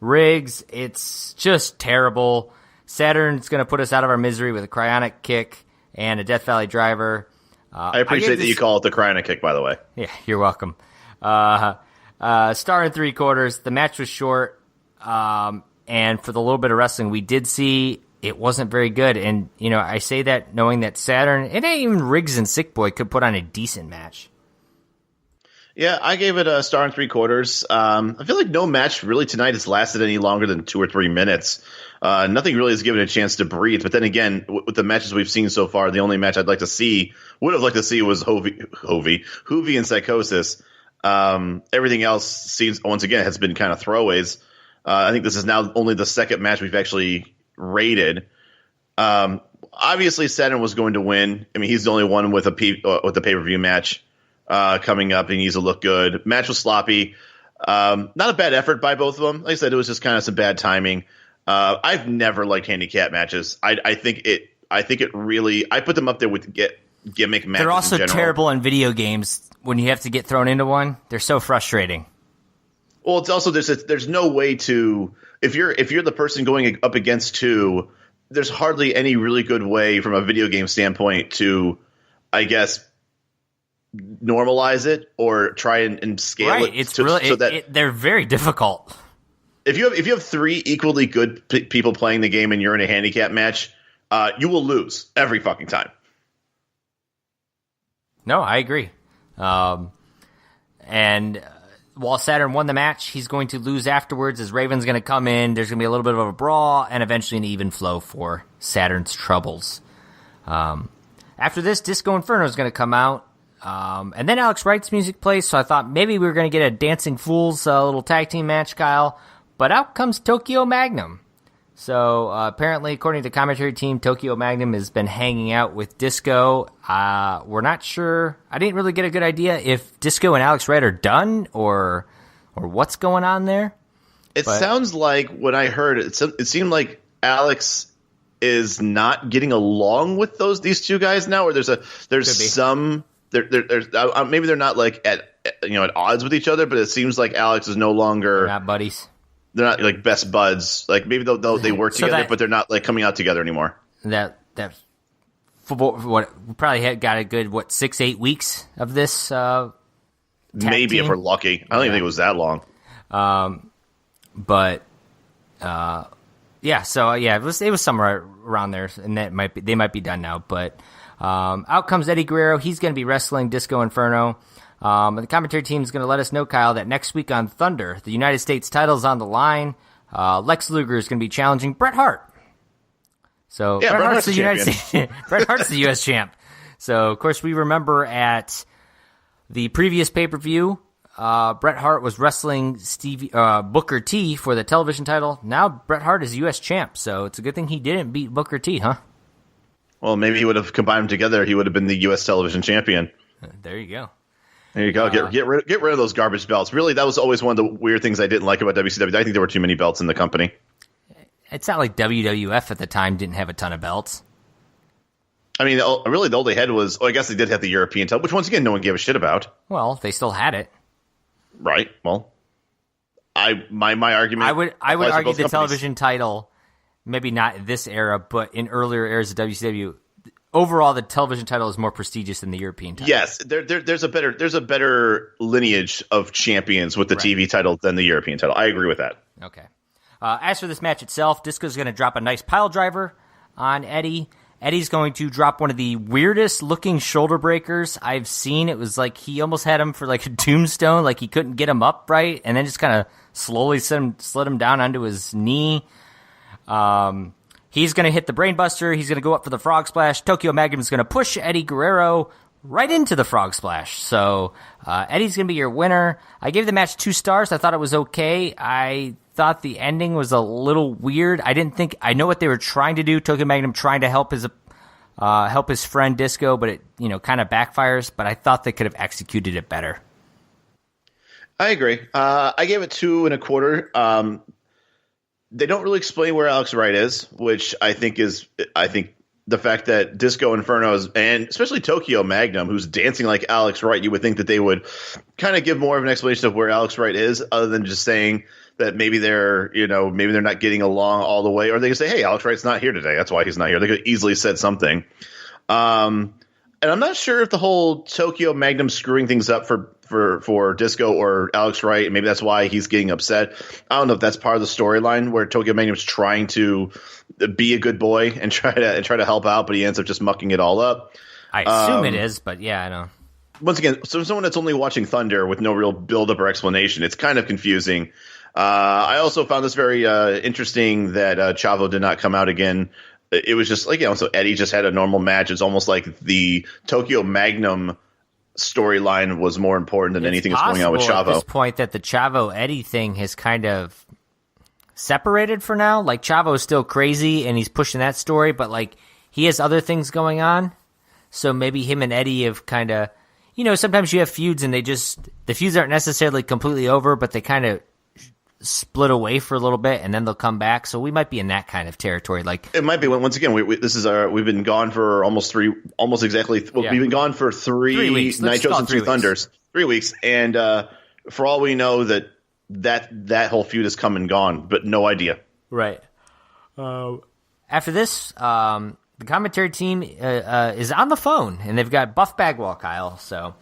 Riggs. It's just terrible. Saturn's going to put us out of our misery with a cryonic kick and a Death Valley driver. I appreciate that you call it the cryonic kick, by the way. Yeah, you're welcome. Star and 3/4. The match was short, and for the little bit of wrestling we did see, it wasn't very good. And, I say that knowing that Saturn, and even Riggs and Sick Boy could put on a decent match. Yeah, I gave it a star and 3/4. I feel like no match really tonight has lasted any longer than 2 or 3 minutes. Nothing really has given it a chance to breathe. But then again, with the matches we've seen so far, the only match would have liked to see was Hoovy and Psychosis. Everything else seems, once again, has been kind of throwaways. I think this is now only the second match we've actually rated. Obviously, Saturn was going to win. I mean, he's the only one with a pay-per-view match coming up. He needs to look good. Match was sloppy. Not a bad effort by both of them. Like I said, it was just kind of some bad timing. I've never liked handicap matches. I think it really. I put them up there with gimmick matches. They're also in general. terrible in video games when you have to get thrown into one. They're so frustrating. Well, it's also there's no way to if you're the person going up against two. There's hardly any really good way from a video game standpoint to, I guess, normalize it or try and scale it. It's really they're very difficult. If you have 3 equally good people playing the game and you're in a handicap match, you will lose every fucking time. No, I agree. And while Saturn won the match, he's going to lose afterwards as Raven's going to come in. There's going to be a little bit of a brawl and eventually an even flow for Saturn's troubles. After this, Disco Inferno is going to come out. And then Alex Wright's music plays, so I thought maybe we were going to get a Dancing Fools little tag team match, Kyle. But out comes Tokyo Magnum. So apparently, according to the commentary team, Tokyo Magnum has been hanging out with Disco. We're not sure. I didn't really get a good idea if Disco and Alex Wright are done or what's going on there. It sounds like when I heard it, it seemed like Alex is not getting along with these two guys now, or there's some maybe they're not like at odds with each other, but it seems like Alex is no longer they're not buddies. They're not like best buds. Like maybe they work together, but they're not like coming out together anymore. That football, what we probably got a good 6-8 weeks of this. Maybe team. If we're lucky. I don't even think it was that long. It was somewhere around there, and they might be done now. But out comes Eddie Guerrero. He's going to be wrestling Disco Inferno. The commentary team is going to let us know, Kyle, that next week on Thunder, the United States title is on the line. Lex Luger is going to be challenging Bret Hart. So Bret Hart's the United States. Bret Hart's the U.S. champ. So of course we remember at the previous pay-per-view, Bret Hart was wrestling Booker T for the television title. Now Bret Hart is U.S. champ, so it's a good thing he didn't beat Booker T, huh? Well, maybe he would have combined them together. He would have been the U.S. television champion. There you go. There you go. Get rid of those garbage belts. Really, that was always one of the weird things I didn't like about WCW. I think there were too many belts in the company. It's not like WWF at the time didn't have a ton of belts. I mean, really, the all they had was, I guess they did have the European title, which once again, no one gave a shit about. Well, they still had it. Right. Well, my argument. I would argue the television title, maybe not in this era, but in earlier eras of WCW, overall the television title is more prestigious than the European title. Yes, there's a better lineage of champions with the TV title than the European title. I agree with that. Okay. As for this match itself, Disco's going to drop a nice pile driver on Eddie. Eddie's going to drop one of the weirdest looking shoulder breakers I've seen. It was like he almost had him for like a tombstone, like he couldn't get him up right, and then just kind of slowly slid him down onto his knee. He's going to hit the brainbuster. He's going to go up for the frog splash. Tokyo Magnum is going to push Eddie Guerrero right into the frog splash. So Eddie's going to be your winner. I gave the match 2 stars. I thought it was okay. I thought the ending was a little weird. I know what they were trying to do. Tokyo Magnum trying to help his friend Disco, but it kind of backfires. But I thought they could have executed it better. I agree. I gave it 2 1/4. They don't really explain where Alex Wright is, which I think the fact that Disco Inferno and especially Tokyo Magnum, who's dancing like Alex Wright, you would think that they would kind of give more of an explanation of where Alex Wright is, other than just saying that maybe they're not getting along all the way, or they could say, "Hey, Alex Wright's not here today. That's why he's not here." They could easily said something. And I'm not sure if the whole Tokyo Magnum screwing things up for Disco or Alex Wright, and maybe that's why he's getting upset. I don't know if that's part of the storyline where Tokyo Magnum's trying to be a good boy and try to help out, but he ends up just mucking it all up. I assume it is, but yeah, I know. Once again, so someone that's only watching Thunder with no real build-up or explanation, it's kind of confusing. I also found this very interesting that Chavo did not come out again. It was just like, so Eddie just had a normal match. It's almost like the Tokyo Magnum storyline was more important than anything that's going on with Chavo. At this point that the Chavo Eddie thing has kind of separated for now. Like Chavo is still crazy and he's pushing that story, but like he has other things going on. So maybe him and Eddie have kind of, sometimes you have feuds and the feuds aren't necessarily completely over, but they kind of split away for a little bit and then they'll come back. So we might be in that kind of territory. Like it might be. Once again, we've been gone for we've been gone for 3 weeks. Nitros and 2 Thunders, 3 weeks. And for all we know that whole feud is come and gone, but no idea. Right. After this, the commentary team is on the phone and they've got Buff Bagwell, Kyle. So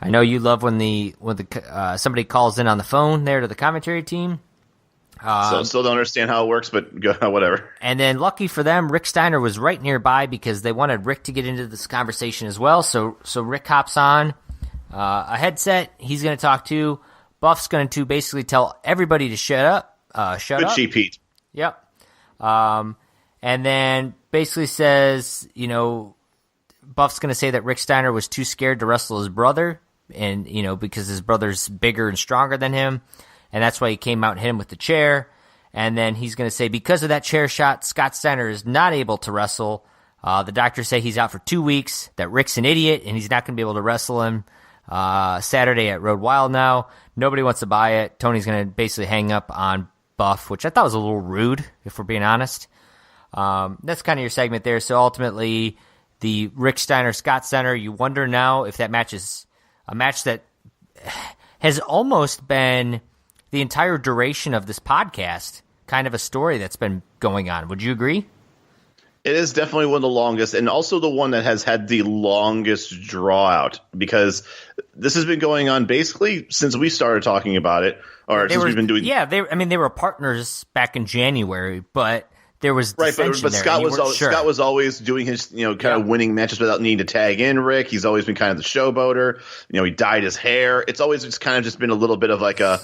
I know you love when somebody calls in on the phone there to the commentary team. So still don't understand how it works, but whatever. And then lucky for them, Rick Steiner was right nearby because they wanted Rick to get into this conversation as well. So Rick hops on a headset. He's going to talk to Buff's going to basically tell everybody to shut up. Good cheap heat. Yep. And then basically says, Buff's going to say that Rick Steiner was too scared to wrestle his brother, and because his brother's bigger and stronger than him, and that's why he came out and hit him with the chair. And then he's going to say because of that chair shot, Scott Steiner is not able to wrestle. The doctors say he's out for 2 weeks, that Rick's an idiot, and he's not going to be able to wrestle him Saturday at Road Wild now. Nobody wants to buy it. Tony's going to basically hang up on Buff, which I thought was a little rude, if we're being honest. That's kind of your segment there. So ultimately, the Rick Steiner, Scott Steiner, you wonder now if that match is a match that has almost been the entire duration of this podcast, kind of a story that's been going on. Would you agree? It is definitely one of the longest, and also the one that has had the longest draw out, because this has been going on basically since we started talking about it, or since we've been doing. Yeah, they were partners back in January, but there was dissension but there, Scott was always doing his kind of winning matches without needing to tag in Rick. He's always been kind of the showboater. He dyed his hair. It's always just kind of just been a little bit of like a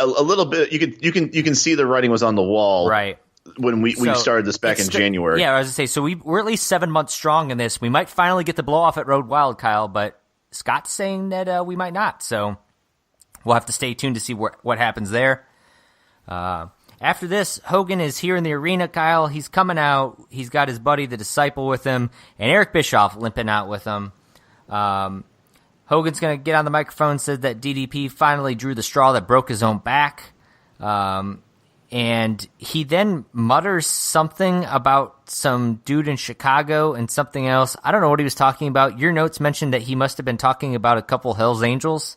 little bit. You can see the writing was on the wall, right? When we started this back in January. Yeah, I was going to say, so we're at least 7 months strong in this. We might finally get the blow-off at Road Wild, Kyle, but Scott's saying that we might not. So we'll have to stay tuned to see what happens there. After this, Hogan is here in the arena, Kyle. He's coming out. He's got his buddy, the Disciple, with him, and Eric Bischoff limping out with him. Hogan's going to get on the microphone, says that DDP finally drew the straw that broke his own back. And he then mutters something about some dude in Chicago and something else. I don't know what he was talking about. Your notes mentioned that he must have been talking about a couple Hells Angels.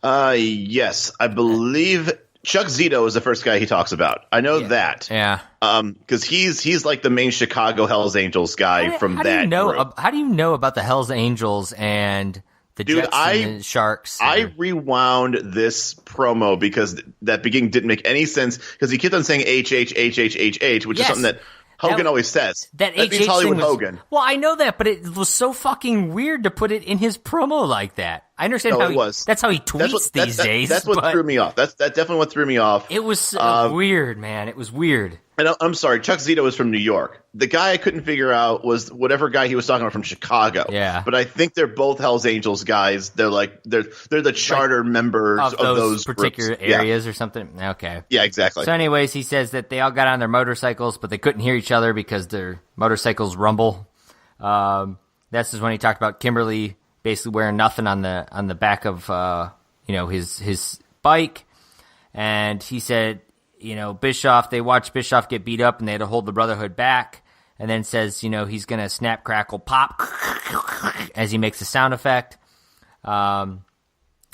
Yes, I believe Chuck Zito is the first guy he talks about. I know that. Yeah. Because he's like the main Chicago Hells Angels guy from that group. How do you know about the Hells Angels and the Jets and the Sharks? I rewound this promo because that beginning didn't make any sense because he kept on saying HHHHHH, which is something that Hogan always says. That means Hollywood Hogan. Well, I know that, but it was so fucking weird to put it in his promo like that. I understand that's how he tweets these days. That's what threw me off. That's definitely what threw me off. It was weird, man. It was weird. And I'm sorry, Chuck Zito is from New York. The guy I couldn't figure out was whatever guy he was talking about from Chicago. Yeah. But I think they're both Hells Angels guys. They're the charter members of those particular groups. areas or something. Okay. Yeah, exactly. So anyways, he says that they all got on their motorcycles, but they couldn't hear each other because their motorcycles rumble. This is when he talked about Kimberly basically wearing nothing on the back of his bike, and he said, Bischoff, they watched Bischoff get beat up and they had to hold the Brotherhood back, and then says, he's going to snap, crackle, pop as he makes a sound effect.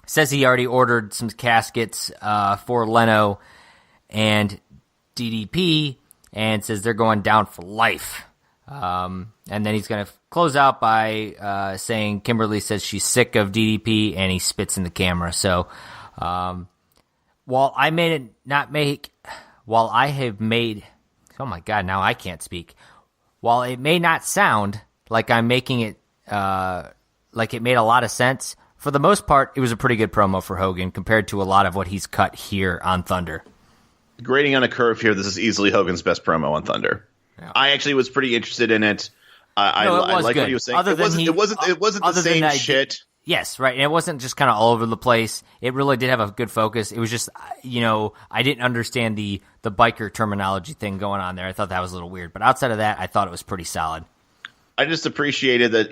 Says he already ordered some caskets for Leno and DDP, and says they're going down for life. And then he's going to close out by saying Kimberly says she's sick of DDP, and he spits in the camera. So while I have made, oh my God, now I can't speak. While it may not sound like I'm making it, like it made a lot of sense, for the most part, it was a pretty good promo for Hogan compared to a lot of what he's cut here on Thunder. Grading on a curve here, this is easily Hogan's best promo on Thunder. Yeah. I actually was pretty interested in it. I like what he was saying. It wasn't the same shit. Yes, right. And it wasn't just kind of all over the place. It really did have a good focus. It was just, I didn't understand the biker terminology thing going on there. I thought that was a little weird. But outside of that, I thought it was pretty solid. I just appreciated that,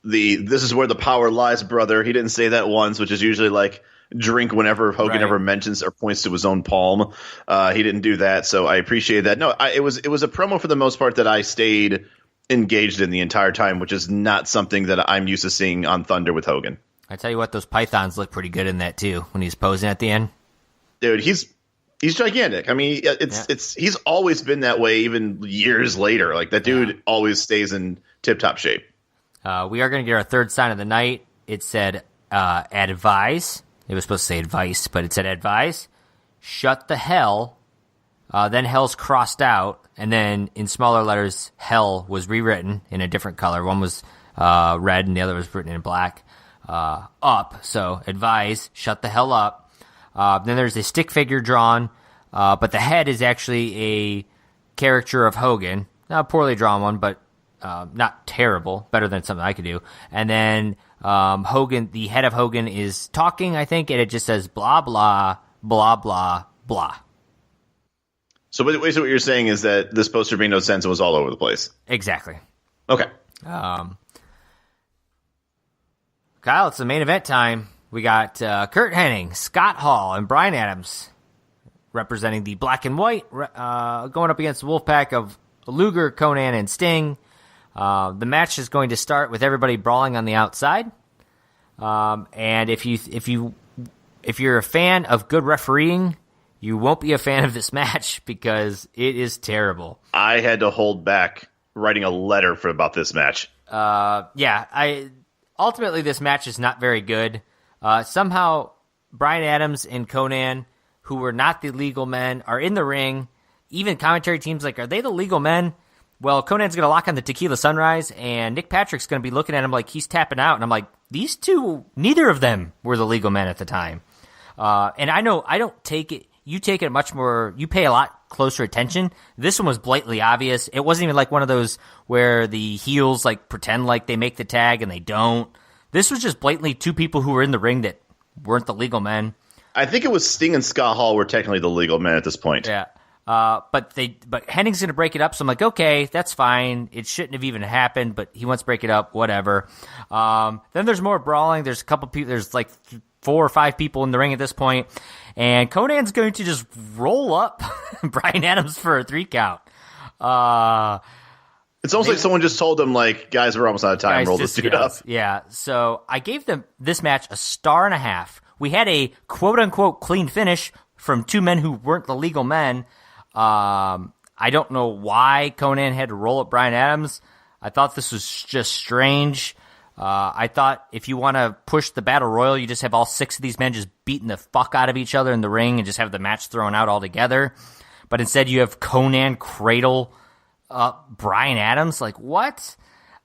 this is where the power lies, brother. He didn't say that once, which is usually like drink whenever Hogan ever mentions or points to his own palm. He didn't do that, so I appreciate that. No, it was a promo for the most part that I stayed engaged in the entire time, which is not something that I'm used to seeing on Thunder with Hogan. I tell you what, those pythons look pretty good in that too when he's posing at the end. Dude, he's gigantic. I mean, he's always been that way, even years later. Like that dude always stays in tip-top shape. We are going to get our third sign of the night. It said advise. It was supposed to say advice, but it said advise. Shut the hell. Then hell's crossed out. And then in smaller letters, hell was rewritten in a different color. One was red and the other was written in black. Up. So advise, shut the hell up. Then there's a stick figure drawn, but the head is actually a caricature of Hogan. Not a poorly drawn one, but not terrible, better than something I could do. And then Hogan, the head of Hogan, is talking, I think, and it just says blah, blah, blah, blah, blah. So basically what you're saying is that this poster made no sense and was all over the place. Exactly. Okay. Kyle, it's the main event time. We got Curt Hennig, Scott Hall, and Bryan Adams representing the Black and White, going up against the Wolfpack of Luger, Konnan, and Sting. The match is going to start with everybody brawling on the outside. And if you're a fan of good refereeing, you won't be a fan of this match because it is terrible. I had to hold back writing a letter about this match. Ultimately this match is not very good. Somehow Bryan Adams and Konnan, who were not the legal men, are in the ring. Even commentary teams like, are they the legal men? Well, Conan's going to lock on the Tequila Sunrise, and Nick Patrick's going to be looking at him like he's tapping out. And I'm like, these two, neither of them were the legal men at the time. And I know I don't take it. You take it much more, you pay a lot closer attention. This one was blatantly obvious. It wasn't even like one of those where the heels like pretend like they make the tag and they don't. This was just blatantly two people who were in the ring that weren't the legal men. I think it was Sting and Scott Hall were technically the legal men at this point. Yeah. But Hennig's going to break it up, so I'm like, okay, that's fine. It shouldn't have even happened, but he wants to break it up, whatever. Then there's more brawling. There's a couple people. There's like 4 or 5 people in the ring at this point, and Conan's going to just roll up Bryan Adams for a 3 count. It's almost like someone just told them, like, guys, we're almost out of time. Roll this dude up. Yeah. So I gave them this match a 1.5 stars. We had a quote unquote clean finish from 2 men who weren't the legal men. I don't know why Konnan had to roll up Bryan Adams. I thought this was just strange. I thought if you want to push the Battle Royal, you just have all 6 of these men just beating the fuck out of each other in the ring and just have the match thrown out altogether. But instead you have Konnan cradle Bryan Adams. Like, what?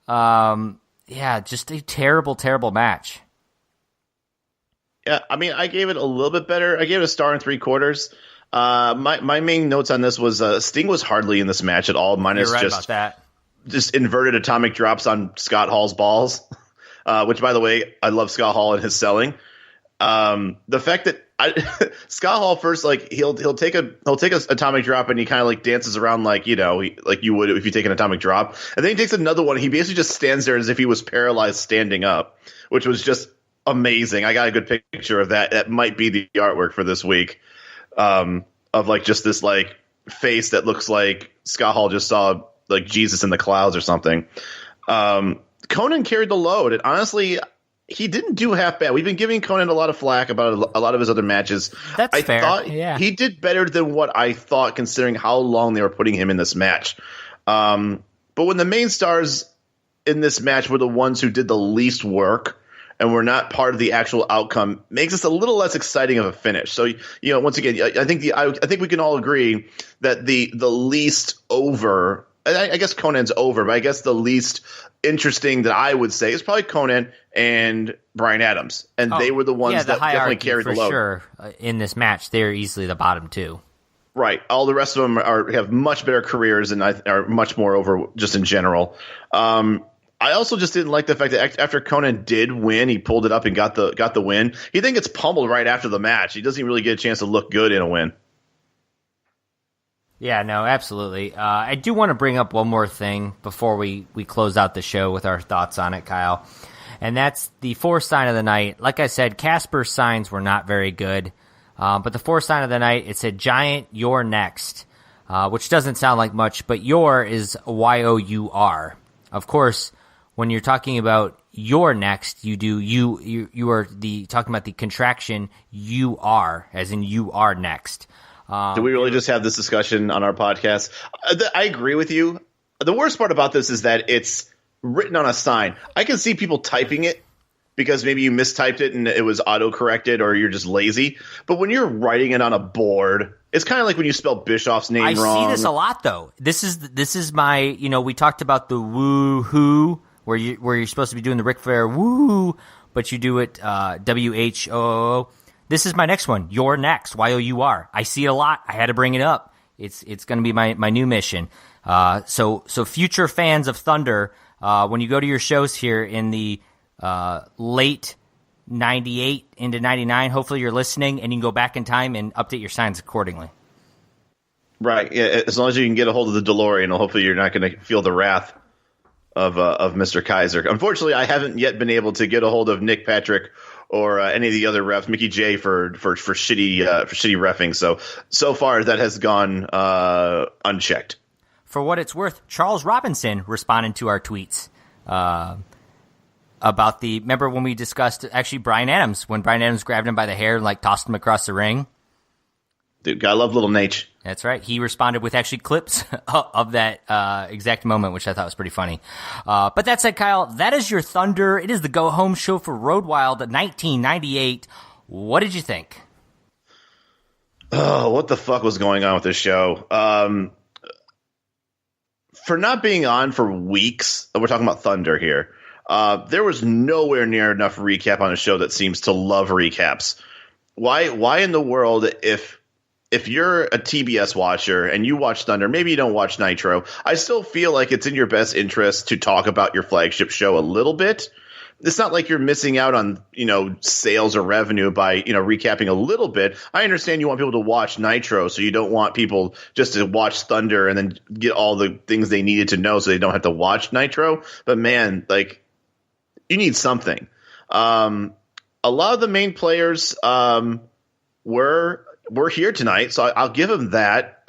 Just a terrible, terrible match. Yeah, I mean, I gave it a little bit better. I gave it a 1.75 stars. My main notes on this was Sting was hardly in this match at all, minus You're right about that. Just inverted atomic drops on Scott Hall's balls, which, by the way, I love Scott Hall and his selling. The fact that Scott Hall first, like, he'll take a atomic drop and he kind of like dances around like, you know, like you would if you take an atomic drop, and then he takes another one. He basically just stands there as if he was paralyzed standing up, which was just amazing. I got a good picture of that. That might be the artwork for this week, of like just this like face that looks like Scott Hall just saw like Jesus in the clouds or something. Konnan carried the load, and honestly, he didn't do half bad. We've been giving Konnan a lot of flack about a lot of his other matches. That's fair. I thought yeah. He did better than what I thought, considering how long they were putting him in this match. But when the main stars in this match were the ones who did the least work and were not part of the actual outcome, makes this a little less exciting of a finish. So, you know, once again, I think we can all agree that the least over, I guess Conan's over, but I guess the least interesting that I would say is probably Konnan and Bryan Adams, and they were the ones that definitely carried the load. Sure, in this match, they're easily the bottom 2. Right. All the rest of them have much better careers and are much more over just in general. I also just didn't like the fact that after Konnan did win, he pulled it up and got the win. He then gets pummeled right after the match. He doesn't really get a chance to look good in a win. Yeah, no, absolutely. I do want to bring up one more thing before we close out the show with our thoughts on it, Kyle. And that's the 4th sign of the night. Like I said, Casper's signs were not very good. But the 4th sign of the night, it said, Giant, you're next. Which doesn't sound like much, but your is Y-O-U-R. Of course, when you're talking about you're next, you are talking about the contraction you are, as in you are next. Do we really just have this discussion on our podcast? I agree with you. The worst part about this is that it's written on a sign. I can see people typing it because maybe you mistyped it and it was auto-corrected or you're just lazy. But when you're writing it on a board, it's kind of like when you spell Bischoff's name wrong. I see this a lot, though. This is my, you know, we talked about the woo-hoo, where you're supposed to be doing the Ric Flair woo, but you do it W-H-O-O-O. This is my next one. You're next. Y-O-U-R. I see it a lot. I had to bring it up. It's going to be my new mission. So future fans of Thunder, when you go to your shows here in the late 98 into 99, hopefully you're listening and you can go back in time and update your signs accordingly. Right. Yeah, as long as you can get a hold of the DeLorean, hopefully you're not going to feel the wrath of Mr. Kaiser. Unfortunately, I haven't yet been able to get a hold of Nick Patrick or any of the other refs, Mickey J for shitty reffing. So far that has gone unchecked. For what it's worth, Charles Robinson responded to our tweets about remember when we discussed actually Bryan Adams, when Bryan Adams grabbed him by the hair and like tossed him across the ring. Dude, gotta love little Nate. That's right. He responded with actually clips of that exact moment, which I thought was pretty funny. But that said, Kyle, that is your Thunder. It is the Go Home show for Road Wild 1998. What did you think? Oh, what the fuck was going on with this show? For not being on for weeks, we're talking about Thunder here. There was nowhere near enough recap on a show that seems to love recaps. Why in the world, if you're a TBS watcher and you watch Thunder, maybe you don't watch Nitro, I still feel like it's in your best interest to talk about your flagship show a little bit. It's not like you're missing out on, sales or revenue by, recapping a little bit. I understand you want people to watch Nitro, so you don't want people just to watch Thunder and then get all the things they needed to know so they don't have to watch Nitro. But man, like, you need something. A lot of the main players were here tonight, so I'll give him that.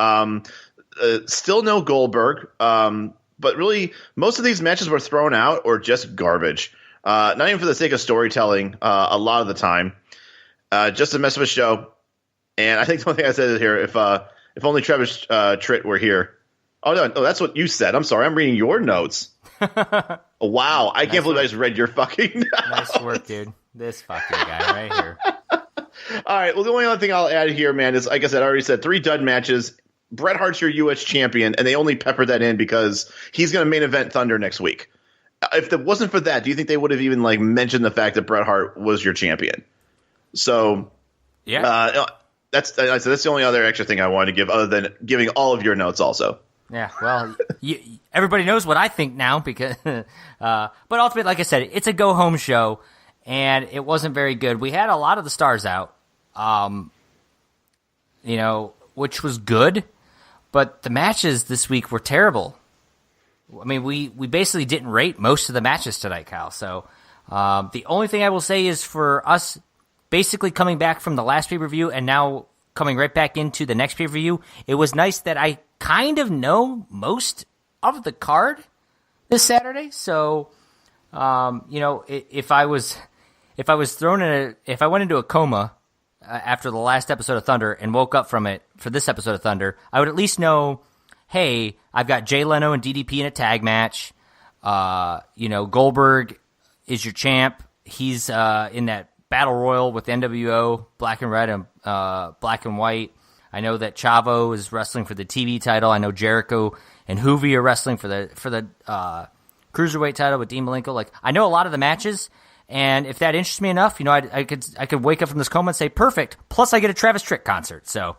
Still no Goldberg, but really most of these matches were thrown out or just garbage. Not even for the sake of storytelling a lot of the time. Just a mess of a show. And I think the one thing I said is here, if only Travis Tritt were here. Oh, no, that's what you said. I'm sorry. I'm reading your notes. Wow. I can't believe I just read your fucking notes. Nice work, dude. This fucking guy right here. All right. Well, the only other thing I'll add here, man, is like I said, I already said 3 dud matches. Bret Hart's your U.S. champion, and they only peppered that in because he's going to main event Thunder next week. If it wasn't for that, do you think they would have even mentioned the fact that Bret Hart was your champion? So, yeah, that's the only other extra thing I wanted to give, other than giving all of your notes also. Yeah, well, everybody knows what I think now because, but ultimately, like I said, it's a go home show, and it wasn't very good. We had a lot of the stars out, which was good, but the matches this week were terrible. I mean, we basically didn't rate most of the matches tonight, Kyle. So the only thing I will say is for us basically coming back from the last pay-per-view and now coming right back into the next pay-per-view, it was nice that I kind of know most of the card this Saturday. So, if I went into a coma after the last episode of Thunder and woke up from it for this episode of Thunder, I would at least know, hey, I've got Jay Leno and DDP in a tag match. Goldberg is your champ. He's in that battle royal with NWO, Black and Red and Black and White. I know that Chavo is wrestling for the TV title. I know Jericho and Hoovy are wrestling for the cruiserweight title with Dean Malenko. I know a lot of the matches, and if that interests me enough, I could wake up from this coma and say perfect. Plus, I get a Travis Tritt concert. So.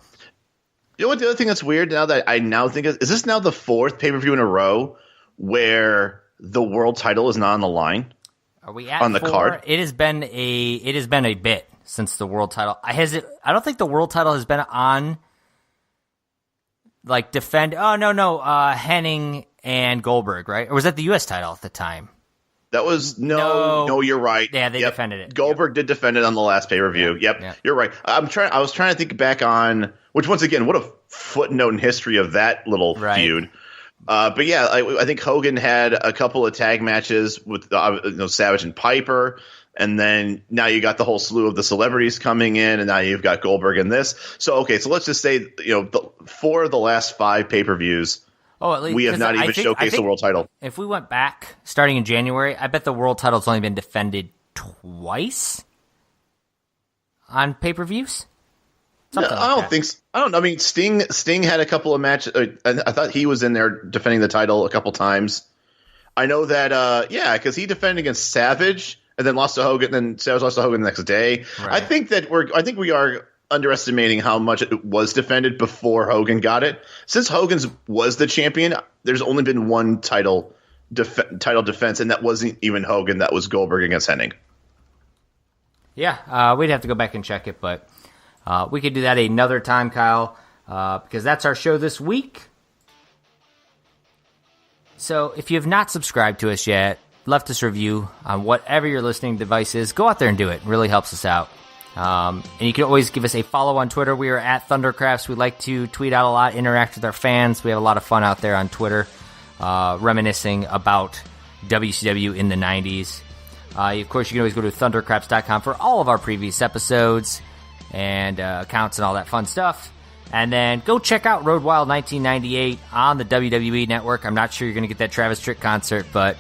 You know what? The other thing that's weird now that I now think is this now the 4th pay-per-view in a row where the world title is not on the line? Are we at on the 4? card? It has been a bit since the world title. I don't think the world title has been on. Defend. Oh no. Hennig and Goldberg, right? Or was that the U.S. title at the time? That was no. You're right. Yeah, they defended it. Goldberg did defend it on the last pay-per-view. Yep. You're right. I was trying to think back on. Which, once again, what a footnote in history of that little feud. But yeah, I think Hogan had a couple of tag matches with Savage and Piper, and then now you got the whole slew of the celebrities coming in, and now you've got Goldberg in this. So so let's just say 4 of the last 5 pay-per-views, at least, we have not even showcased the world title. If we went back starting in January, I bet the world title's only been defended twice on pay-per-views. I don't think so. I don't know. I mean, Sting had a couple of matches. I thought he was in there defending the title a couple times. I know that, because he defended against Savage and then lost to Hogan, and then Savage lost to Hogan the next day. Right. I think we are underestimating how much it was defended before Hogan got it. Since Hogan's was the champion, there's only been one title defense, and that wasn't even Hogan. That was Goldberg against Hennig. Yeah, we'd have to go back and check it, but we could do that another time, Kyle, because that's our show this week. So if you have not subscribed to us yet, left us a review on whatever your listening device is, go out there and do it. It really helps us out. And you can always give us a follow on Twitter. We are at Thundercrafts. We like to tweet out a lot, interact with our fans. We have a lot of fun out there on Twitter, reminiscing about WCW in the 90s. Of course, you can always go to thundercraps.com for all of our previous episodes and accounts and all that fun stuff. And then go check out Road Wild 1998 on the WWE Network. I'm not sure you're going to get that Travis Tritt concert, but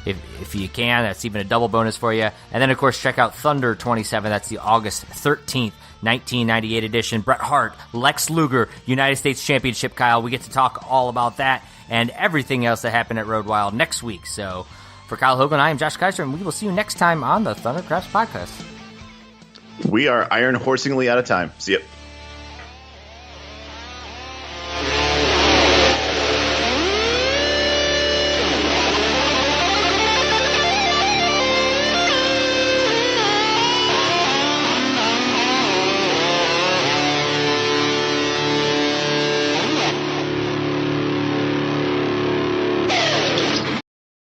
if you can, that's even a double bonus for you. And then, of course, check out Thunder 27. That's the August 13th, 1998 edition. Bret Hart, Lex Luger, United States Championship, Kyle. We get to talk all about that and everything else that happened at Road Wild next week. So for Kyle Hogan, I am Josh Kaiser, and we will see you next time on the Thundercrafts podcast. We are iron horsingly out of time. See ya.